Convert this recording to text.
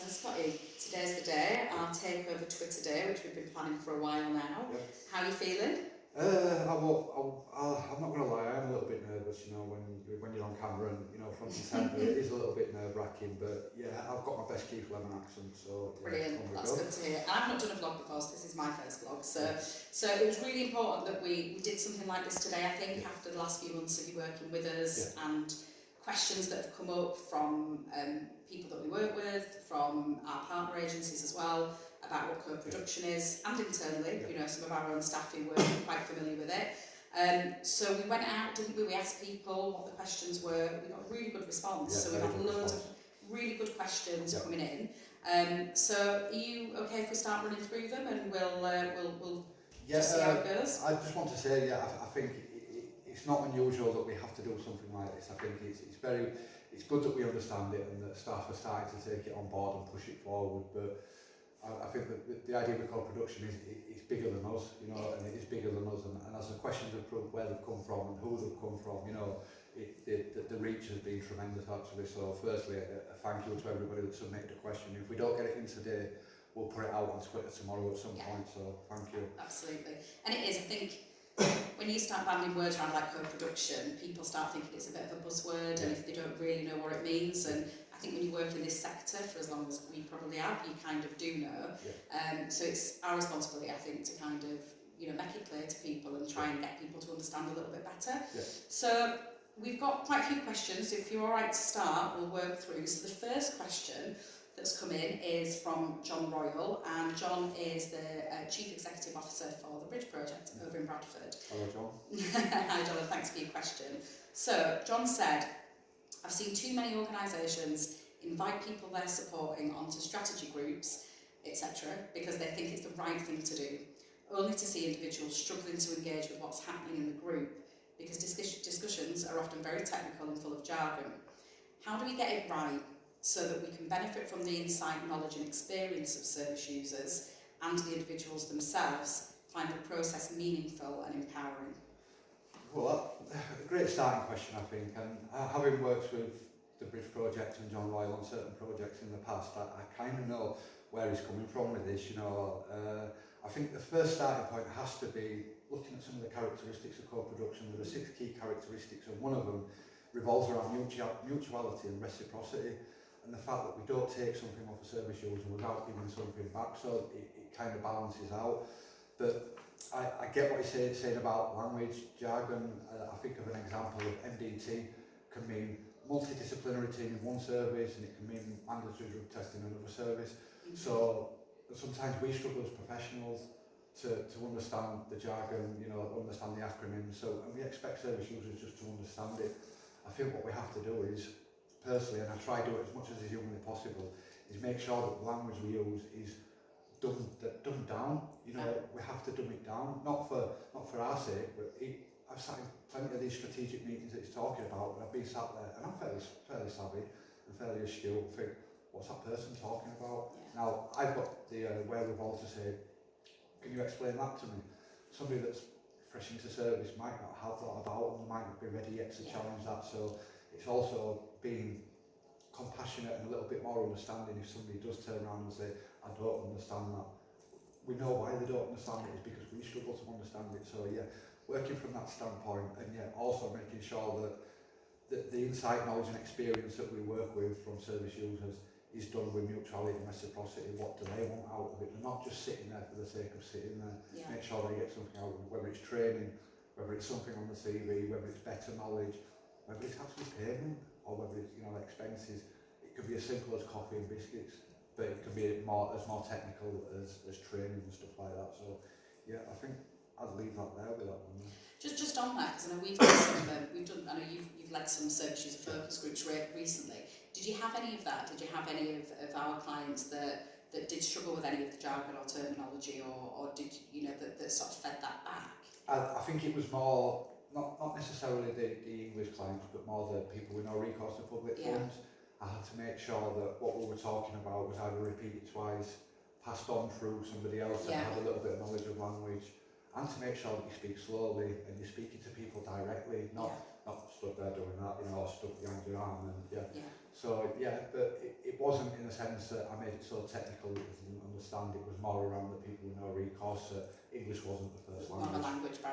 So Scotty, today's the day, our takeover Twitter day, which we've been planning for a while now. Yeah. How are you feeling? I'm not going to lie, I am a little bit nervous, when you're on camera and, front and centre, it is a little bit nerve-wracking, but yeah, I've got my best Keith Lemon accent, so yeah. Brilliant, that's good to hear. And I've not done a vlog before, so this is my first vlog, so it was really important that we did something like this today, I think, after the last few months of you working with us, and questions that have come up from people that we work with, from our partner agencies as well, about what co-production is, and internally, some of our own staff who were quite familiar with it. So we went out, didn't we? We asked people what the questions were. We got a really good response. So we've had loads of really good questions coming in. So are you okay if we start running through them, and we'll just see how it goes? I just want to say, I think it's not unusual that we have to do something like this. I think it's good that we understand it and that staff are starting to take it on board and push it forward. But I think that the idea of co-production is it's bigger than us, and it is bigger than us. And as the questions have proved where they've come from and who they've come from, the reach has been tremendous actually. So firstly, a thank you to everybody that submitted a question. If we don't get it in today, we'll put it out on Twitter tomorrow at some point. So thank you. Absolutely, and it is. I think when you start banding words around like co-production, people start thinking it's a bit of a buzzword, and if they don't really know what it means, and I think when you work in this sector for as long as we probably have, you kind of do know. So it's our responsibility, I think, to kind of make it clear to people and try and get people to understand a little bit better. So we've got quite a few questions. So if you're all right to start, we'll work through. So the first question that's come in is from John Royal, and John is the Chief Executive Officer for the Bridge Project over in Bradford. Hello, John. Hi, John, and thanks for your question. So John said, I've seen too many organisations invite people they're supporting onto strategy groups, etc., because they think it's the right thing to do, only to see individuals struggling to engage with what's happening in the group, because discussions are often very technical and full of jargon. How do we get it right so that we can benefit from the insight, knowledge and experience of service users and the individuals themselves find the process meaningful and empowering? Well, a great starting question, I think, and having worked with the Bridge Project and John Royal on certain projects in the past, I kind of know where he's coming from with this. I think the first starting point has to be looking at some of the characteristics of co-production. There are 6 key characteristics, and one of them revolves around mutuality and reciprocity, and the fact that we don't take something off a service user without giving something back, so it kind of balances out. But I get what he's saying about language, jargon. I think of an example of MDT can mean multidisciplinary team in one service, and it can mean mandatory drug testing in another service. So sometimes we struggle as professionals to understand the jargon, understand the acronyms. So, and we expect service users just to understand it. I think what we have to do is, personally, and I try to do it as much as is humanly possible, is make sure that the language we use is dumbed down. We have to dumb it down, not for our sake, but I've sat in plenty of these strategic meetings that he's talking about, and I've been sat there, and I'm fairly savvy and fairly astute, and think, what's that person talking about? Now, I've got the wherewithal to say, can you explain that to me? Somebody that's fresh into service might not have that about them, might not be ready yet to challenge that, so it's also being compassionate and a little bit more understanding if somebody does turn around and say, I don't understand that. We know why they don't understand it is because we struggle to understand it. So working from that standpoint, and also making sure that the insight, knowledge and experience that we work with from service users is done with mutuality and reciprocity. What do they want out of it? They're not just sitting there for the sake of sitting there. Make sure they get something out of it, whether it's training, whether it's something on the CV, whether it's better knowledge, whether it's actually payment, or whether it's expenses. It could be as simple as coffee and biscuits, but it can be as more technical as training and stuff like that. So I think I'd leave that there with that one. Just on that, because I know I know you've led some service user focus groups recently. Did you have any of that? Did you have any of our clients that did struggle with any of the jargon or terminology, or did that sort of fed that back? I think it was more not necessarily the English clients, but more the people with no recourse to public funds. I had to make sure that what we were talking about was either repeated twice, passed on through somebody else that had a little bit of knowledge of language, and to make sure that you speak slowly and you're speaking to people directly, not stood there doing that, or stuck behind your arm. And So but it wasn't in the sense that I made it so technical that they didn't understand. It was more around the people with no recourse. English wasn't the first Not a language. language barrier.